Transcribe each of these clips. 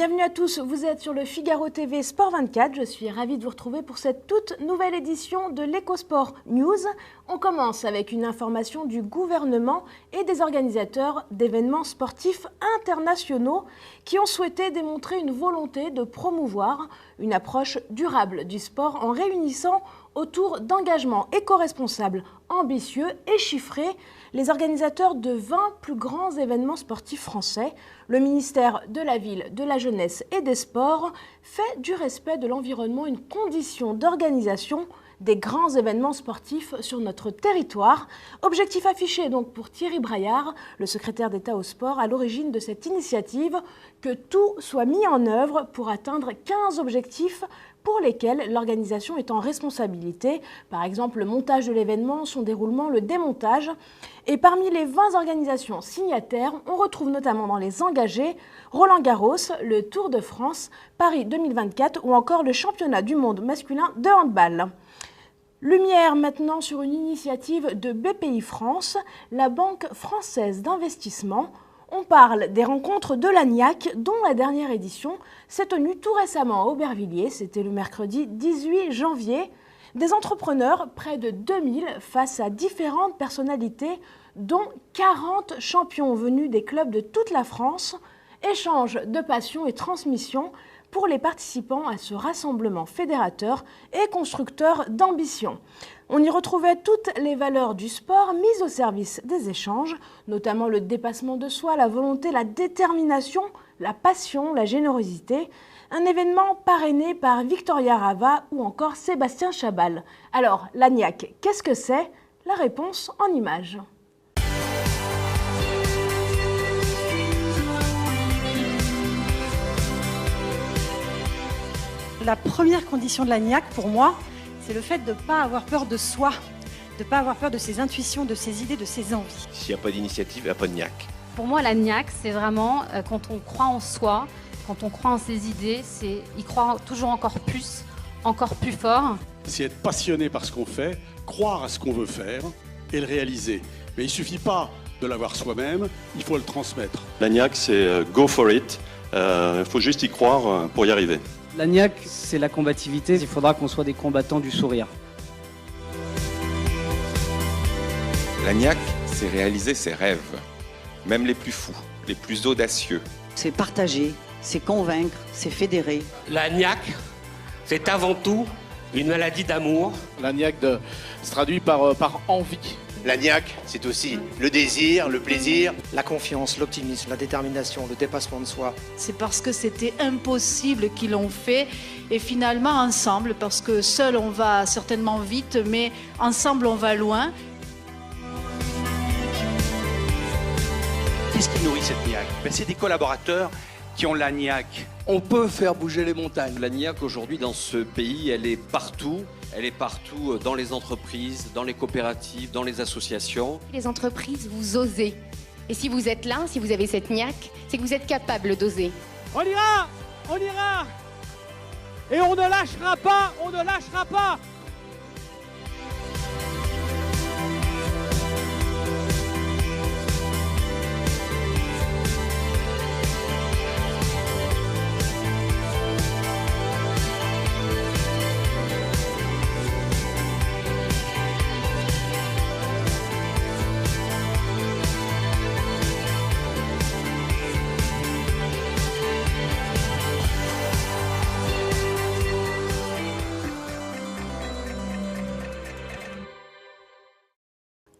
Bienvenue à tous, vous êtes sur le Figaro TV Sport 24. Je suis ravie de vous retrouver pour cette toute nouvelle édition de l'Ecosport News. On commence avec une information du gouvernement et des organisateurs d'événements sportifs internationaux qui ont souhaité démontrer une volonté de promouvoir une approche durable du sport en réunissant autour d'engagements éco-responsables, ambitieux et chiffrés les organisateurs de 20 plus grands événements sportifs français. Le ministère de la Ville, de la Jeunesse et des Sports fait du respect de l'environnement une condition d'organisation des grands événements sportifs sur notre territoire. Objectif affiché donc pour Thierry Braillard, le secrétaire d'État au sport, à l'origine de cette initiative, que tout soit mis en œuvre pour atteindre 15 objectifs pour lesquels l'organisation est en responsabilité. Par exemple, le montage de l'événement, son déroulement, le démontage. Et parmi les 20 organisations signataires, on retrouve notamment dans les engagés Roland-Garros, le Tour de France, Paris 2024 ou encore le championnat du monde masculin de handball. Lumière maintenant sur une initiative de BPI France, la Banque française d'investissement. On parle des rencontres de l'ANIAC, dont la dernière édition s'est tenue tout récemment à Aubervilliers. C'était le mercredi 18 janvier. Des entrepreneurs, près de 2000, face à différentes personnalités, dont 40 champions venus des clubs de toute la France. Échange de passion et transmission pour les participants à ce rassemblement fédérateur et constructeur d'ambition. On y retrouvait toutes les valeurs du sport mises au service des échanges, notamment le dépassement de soi, la volonté, la détermination, la passion, la générosité. Un événement parrainé par Victoria Rava ou encore Sébastien Chabal. Alors, l'ANIAC, qu'est-ce que c'est? La réponse en images. La première condition de l'ANIAC, pour moi, c'est le fait de ne pas avoir peur de soi, de ne pas avoir peur de ses intuitions, de ses idées, de ses envies. S'il n'y a pas d'initiative, il n'y a pas de NIAC. Pour moi, l'ANIAC, c'est vraiment quand on croit en soi, quand on croit en ses idées, c'est y croire toujours encore plus fort. C'est être passionné par ce qu'on fait, croire à ce qu'on veut faire et le réaliser. Mais il ne suffit pas de l'avoir soi-même, il faut le transmettre. L'ANIAC, c'est go for it. Il faut juste y croire pour y arriver. L'ANIAC, c'est la combativité. Il faudra qu'on soit des combattants du sourire. L'ANIAC, c'est réaliser ses rêves, même les plus fous, les plus audacieux. C'est partager, c'est convaincre, c'est fédérer. L'ANIAC, c'est avant tout une maladie d'amour. L'ANIAC se traduit par envie. L'ANIAC, c'est aussi le désir, le plaisir. La confiance, l'optimisme, la détermination, le dépassement de soi. C'est parce que c'était impossible qu'ils l'ont fait et finalement ensemble, parce que seul on va certainement vite, mais ensemble on va loin. Qu'est-ce qui nourrit cette NIAC? C'est des collaborateurs qui ont l'ANIAC. On peut faire bouger les montagnes. L'ANIAC aujourd'hui dans ce pays, elle est partout. Elle est partout dans les entreprises, dans les coopératives, dans les associations. Les entreprises, vous osez. Et si vous êtes là, si vous avez cette NIAC, c'est que vous êtes capable d'oser. On ira. Et on ne lâchera pas.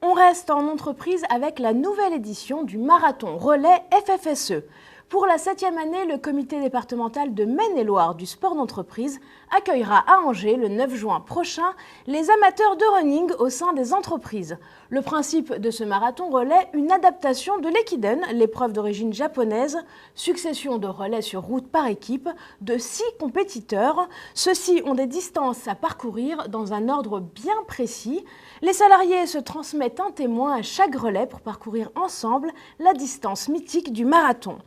On reste en entreprise avec la nouvelle édition du marathon relais FFSE. Pour la 7e année, le comité départemental de Maine-et-Loire du sport d'entreprise accueillera à Angers le 9 juin prochain les amateurs de running au sein des entreprises. Le principe de ce marathon relais, une adaptation de l'Ekiden, l'épreuve d'origine japonaise, succession de relais sur route par équipe de 6 compétiteurs. Ceux-ci ont des distances à parcourir dans un ordre bien précis. Les salariés se transmettent un témoin à chaque relais pour parcourir ensemble la distance mythique du marathon.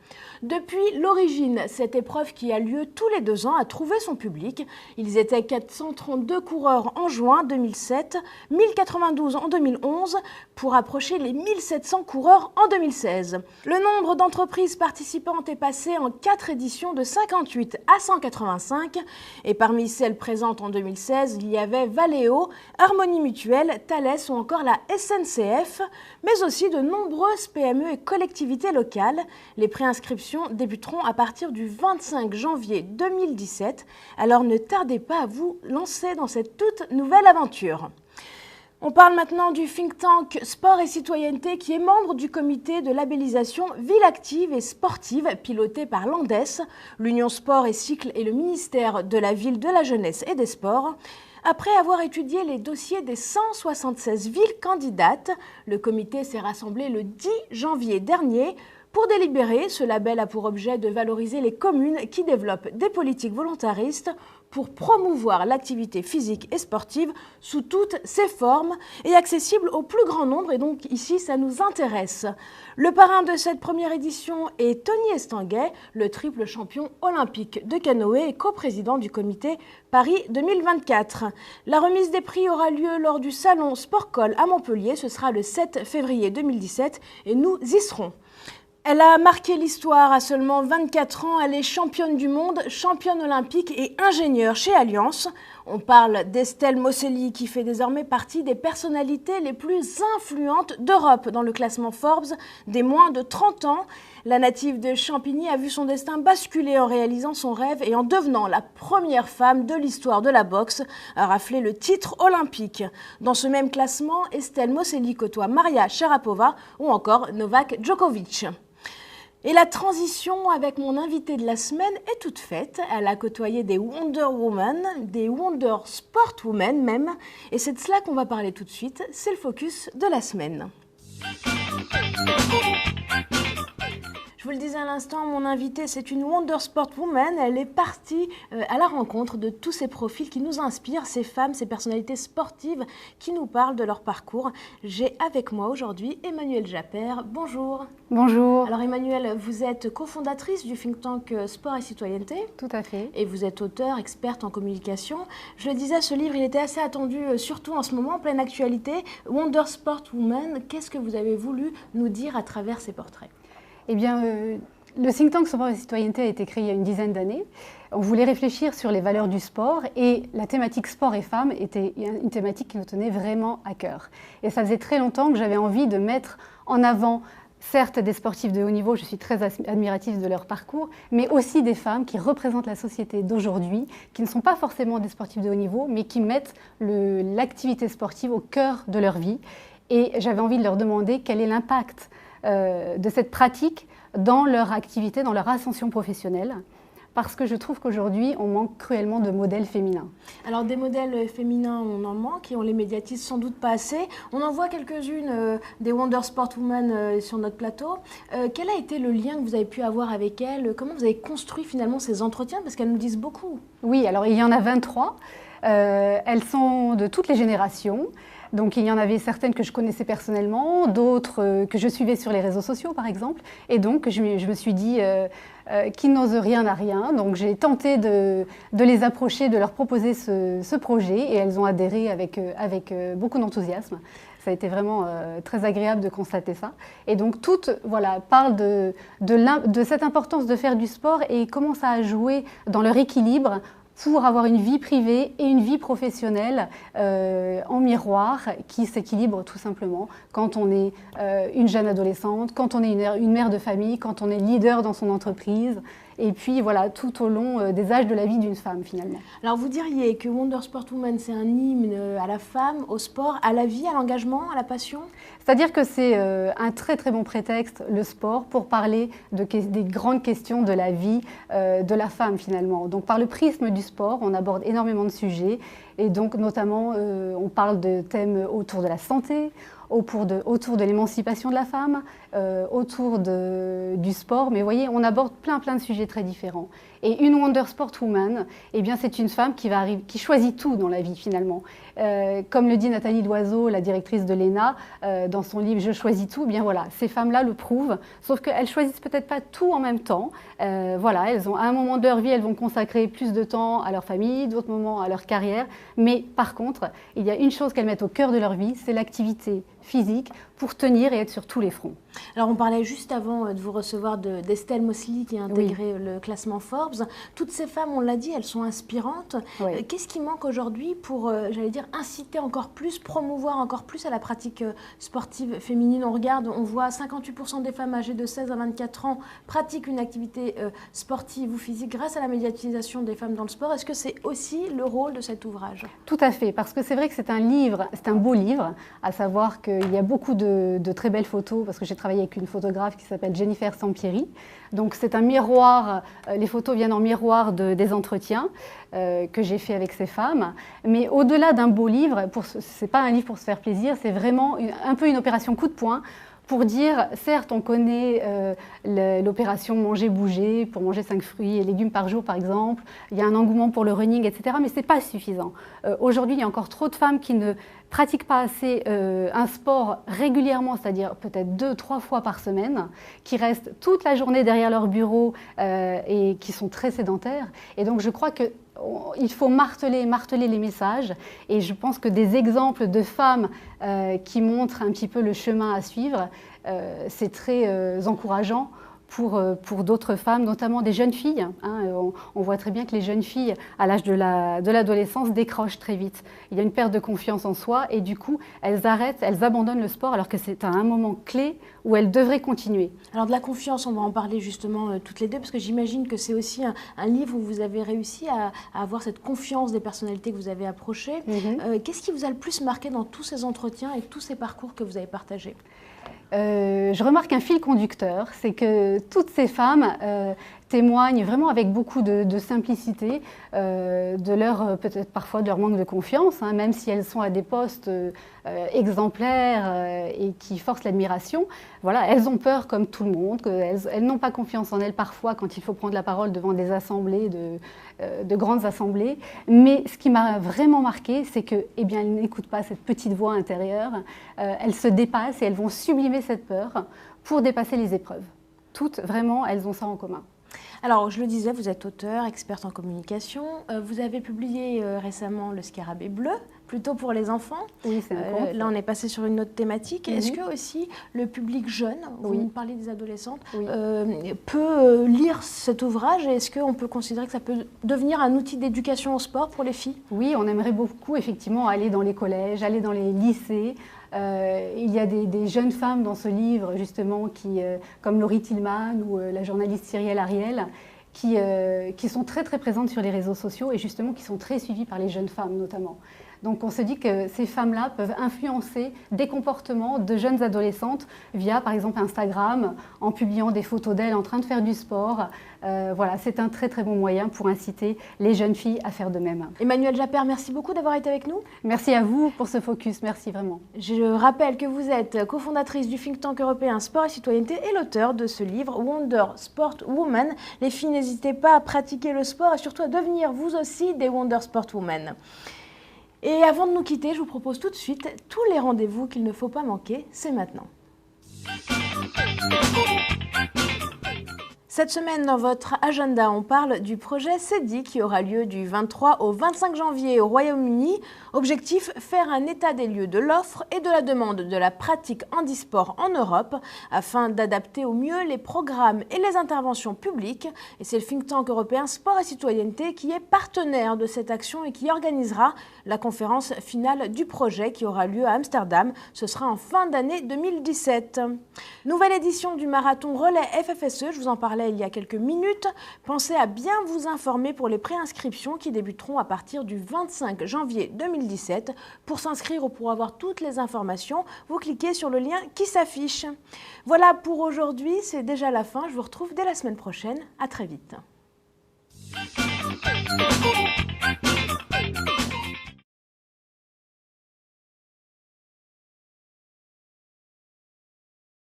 Depuis l'origine, cette épreuve qui a lieu tous les 2 ans a trouvé son public. Ils étaient 432 coureurs en juin 2007, 1092 en 2011 2011 pour approcher les 1700 coureurs en 2016. Le nombre d'entreprises participantes est passé en 4 éditions de 58 à 185 et parmi celles présentes en 2016, il y avait Valeo, Harmonie Mutuelle, Thales ou encore la SNCF, mais aussi de nombreuses PME et collectivités locales. Les préinscriptions débuteront à partir du 25 janvier 2017, alors ne tardez pas à vous lancer dans cette toute nouvelle aventure. On parle maintenant du think tank Sport et Citoyenneté qui est membre du comité de labellisation Ville Active et Sportive piloté par l'ANDES, l'Union Sport et Cycle et le ministère de la Ville, de la Jeunesse et des Sports. Après avoir étudié les dossiers des 176 villes candidates, le comité s'est rassemblé le 10 janvier dernier. Pour délibérer, ce label a pour objet de valoriser les communes qui développent des politiques volontaristes pour promouvoir l'activité physique et sportive sous toutes ses formes et accessible au plus grand nombre. Et donc ici, ça nous intéresse. Le parrain de cette première édition est Tony Estanguet, le triple champion olympique de canoë et coprésident du comité Paris 2024. La remise des prix aura lieu lors du salon Sportcol à Montpellier. Ce sera le 7 février 2017 et nous y serons. Elle a marqué l'histoire à seulement 24 ans. Elle est championne du monde, championne olympique et ingénieure chez Allianz. On parle d'Estelle Mosselli qui fait désormais partie des personnalités les plus influentes d'Europe dans le classement Forbes des moins de 30 ans. La native de Champigny a vu son destin basculer en réalisant son rêve et en devenant la première femme de l'histoire de la boxe à rafler le titre olympique. Dans ce même classement, Estelle Mosselli côtoie Maria Sharapova ou encore Novak Djokovic. Et la transition avec mon invitée de la semaine est toute faite. Elle a côtoyé des Wonder Woman, des Wonder Sportwomen même. Et c'est de cela qu'on va parler tout de suite. C'est le focus de la semaine. Je vous le disais à l'instant, mon invitée, c'est une Wonder Sportwoman. Elle est partie à la rencontre de tous ces profils qui nous inspirent, ces femmes, ces personnalités sportives qui nous parlent de leur parcours. J'ai avec moi aujourd'hui Emmanuelle Japper. Bonjour. Bonjour. Alors Emmanuelle, vous êtes cofondatrice du think tank Sport et Citoyenneté. Tout à fait. Et vous êtes auteure, experte en communication. Je le disais, ce livre, il était assez attendu, surtout en ce moment, en pleine actualité. Wonder Sportwoman, qu'est-ce que vous avez voulu nous dire à travers ces portraits ? Eh bien, le think tank Sport et Citoyenneté a été créé il y a une dizaine d'années. On voulait réfléchir sur les valeurs du sport et la thématique sport et femmes était une thématique qui nous tenait vraiment à cœur. Et ça faisait très longtemps que j'avais envie de mettre en avant, certes des sportifs de haut niveau, je suis très admirative de leur parcours, mais aussi des femmes qui représentent la société d'aujourd'hui, qui ne sont pas forcément des sportifs de haut niveau, mais qui mettent l'activité sportive au cœur de leur vie. Et j'avais envie de leur demander quel est l'impact de cette pratique dans leur activité, dans leur ascension professionnelle, parce que je trouve qu'aujourd'hui, on manque cruellement de modèles féminins. Alors des modèles féminins, on en manque et on les médiatise sans doute pas assez. On en voit quelques-unes des Wonder Sportwomen sur notre plateau. Quel a été le lien que vous avez pu avoir avec elles? Comment vous avez construit finalement ces entretiens? Parce qu'elles nous disent beaucoup. Oui, alors il y en a 23. Elles sont de toutes les générations. Donc il y en avait certaines que je connaissais personnellement, d'autres que je suivais sur les réseaux sociaux par exemple. Et donc je me suis dit qui n'ose rien n'a rien. Donc j'ai tenté de les approcher, de leur proposer ce projet et elles ont adhéré avec beaucoup d'enthousiasme. Ça a été vraiment très agréable de constater ça. Et donc toutes parlent de cette importance de faire du sport et comment ça a joué dans leur équilibre pour avoir une vie privée et une vie professionnelle en miroir qui s'équilibre tout simplement quand on est une jeune adolescente, quand on est une mère de famille, quand on est leader dans son entreprise. Et puis voilà, tout au long des âges de la vie d'une femme finalement. Alors vous diriez que Wonder Sportwoman, c'est un hymne à la femme, au sport, à la vie, à l'engagement, à la passion? C'est-à-dire que c'est un très très bon prétexte, le sport, pour parler des grandes questions de la vie de la femme finalement. Donc par le prisme du sport, on aborde énormément de sujets et donc notamment on parle de thèmes autour de la santé, autour de l'émancipation de la femme, autour du sport. Mais vous voyez, on aborde plein de sujets très différents. Et une Wonder Sportwoman, eh bien, c'est une femme qui choisit tout dans la vie finalement. Comme le dit Nathalie Loiseau, la directrice de l'ENA, dans son livre « Je choisis tout », eh bien voilà, ces femmes-là le prouvent, sauf qu'elles choisissent peut-être pas tout en même temps. Voilà, elles ont, à un moment de leur vie, elles vont consacrer plus de temps à leur famille, d'autres moments à leur carrière. Mais par contre, il y a une chose qu'elles mettent au cœur de leur vie, c'est l'activité physique pour tenir et être sur tous les fronts. Alors on parlait juste avant de vous recevoir d'Estelle Mosley qui a intégré le classement Forbes. Toutes ces femmes, on l'a dit, elles sont inspirantes. Oui. Qu'est-ce qui manque aujourd'hui pour, j'allais dire, inciter encore plus, promouvoir encore plus à la pratique sportive féminine? On voit 58% des femmes âgées de 16 à 24 ans pratiquent une activité sportive ou physique grâce à la médiatisation des femmes dans le sport. Est-ce que c'est aussi le rôle de cet ouvrage? Tout à fait, parce que c'est vrai que c'est un livre, c'est un beau livre, à savoir qu'il y a beaucoup de très belles photos, parce que j'ai travaillé avec une photographe qui s'appelle Jennifer Sampieri. Donc c'est un miroir, les photos viennent en miroir des entretiens que j'ai fait avec ces femmes. Mais au-delà d'un beau livre, ce n'est pas un livre pour se faire plaisir, c'est vraiment un peu une opération coup de poing pour dire, certes, on connaît l'opération manger-bouger, pour manger 5 fruits et légumes par jour, par exemple. Il y a un engouement pour le running, etc. Mais ce n'est pas suffisant. Aujourd'hui, il y a encore trop de femmes qui ne pratiquent pas assez un sport régulièrement, c'est-à-dire peut-être 2-3 fois par semaine, qui restent toute la journée derrière leur bureau et qui sont très sédentaires. Et donc, je crois qu'il faut marteler les messages, et je pense que des exemples de femmes qui montrent un petit peu le chemin à suivre, c'est très encourageant pour d'autres femmes, notamment des jeunes filles. On voit très bien que les jeunes filles, à l'âge de l'adolescence, décrochent très vite. Il y a une perte de confiance en soi et du coup, elles abandonnent le sport alors que c'est un moment clé où elles devraient continuer. Alors de la confiance, on va en parler justement toutes les deux, parce que j'imagine que c'est aussi un livre où vous avez réussi à avoir cette confiance des personnalités que vous avez approchées. Qu'est-ce qui vous a le plus marqué dans tous ces entretiens et tous ces parcours que vous avez partagés? Je remarque un fil conducteur, c'est que toutes ces femmes témoignent vraiment avec beaucoup de simplicité peut-être parfois de leur manque de confiance, même si elles sont à des postes exemplaires et qui forcent l'admiration. Voilà, elles ont peur comme tout le monde, elles n'ont pas confiance en elles parfois quand il faut prendre la parole devant des assemblées, de grandes assemblées. Mais ce qui m'a vraiment marqué, c'est que, eh bien, elles n'écoutent pas cette petite voix intérieure, elles se dépassent et elles vont sublimer cette peur pour dépasser les épreuves. Toutes, vraiment, elles ont ça en commun. Alors, je le disais, vous êtes auteur, experte en communication. Vous avez publié récemment Le Scarabée bleu, plutôt pour les enfants. Oui, c'est un conte. Là, on est passé sur une autre thématique. Est-ce que aussi le public jeune, vous me parlez des adolescentes, peut lire cet ouvrage? Est-ce qu'on peut considérer que ça peut devenir un outil d'éducation au sport pour les filles? Oui, on aimerait beaucoup effectivement aller dans les collèges, aller dans les lycées. Il y a des jeunes femmes dans ce livre, justement, comme Laurie Tillman ou la journaliste Cyrielle Ariel, qui sont très très présentes sur les réseaux sociaux et justement qui sont très suivies par les jeunes femmes notamment. Donc on se dit que ces femmes-là peuvent influencer des comportements de jeunes adolescentes via par exemple Instagram, en publiant des photos d'elles en train de faire du sport. Voilà, c'est un très très bon moyen pour inciter les jeunes filles à faire de même. Emmanuelle Japper, merci beaucoup d'avoir été avec nous. Merci à vous pour ce focus, merci vraiment. Je rappelle que vous êtes cofondatrice du think tank européen Sport et Citoyenneté et l'auteur de ce livre Wonder Sport Woman. Les filles, n'hésitez pas à pratiquer le sport et surtout à devenir vous aussi des Wonder Sport Women. Et avant de nous quitter, je vous propose tout de suite tous les rendez-vous qu'il ne faut pas manquer, c'est maintenant. Cette semaine, dans votre agenda, on parle du projet CEDI qui aura lieu du 23 au 25 janvier au Royaume-Uni. Objectif, faire un état des lieux de l'offre et de la demande de la pratique handisport en Europe afin d'adapter au mieux les programmes et les interventions publiques. Et c'est le think tank européen Sport et Citoyenneté qui est partenaire de cette action et qui organisera la conférence finale du projet qui aura lieu à Amsterdam. Ce sera en fin d'année 2017. Nouvelle édition du marathon relais FFSE, je vous en parlais il y a quelques minutes. Pensez à bien vous informer pour les préinscriptions qui débuteront à partir du 25 janvier 2017. Pour s'inscrire ou pour avoir toutes les informations, vous cliquez sur le lien qui s'affiche. Voilà pour aujourd'hui, c'est déjà la fin. Je vous retrouve dès la semaine prochaine. À très vite.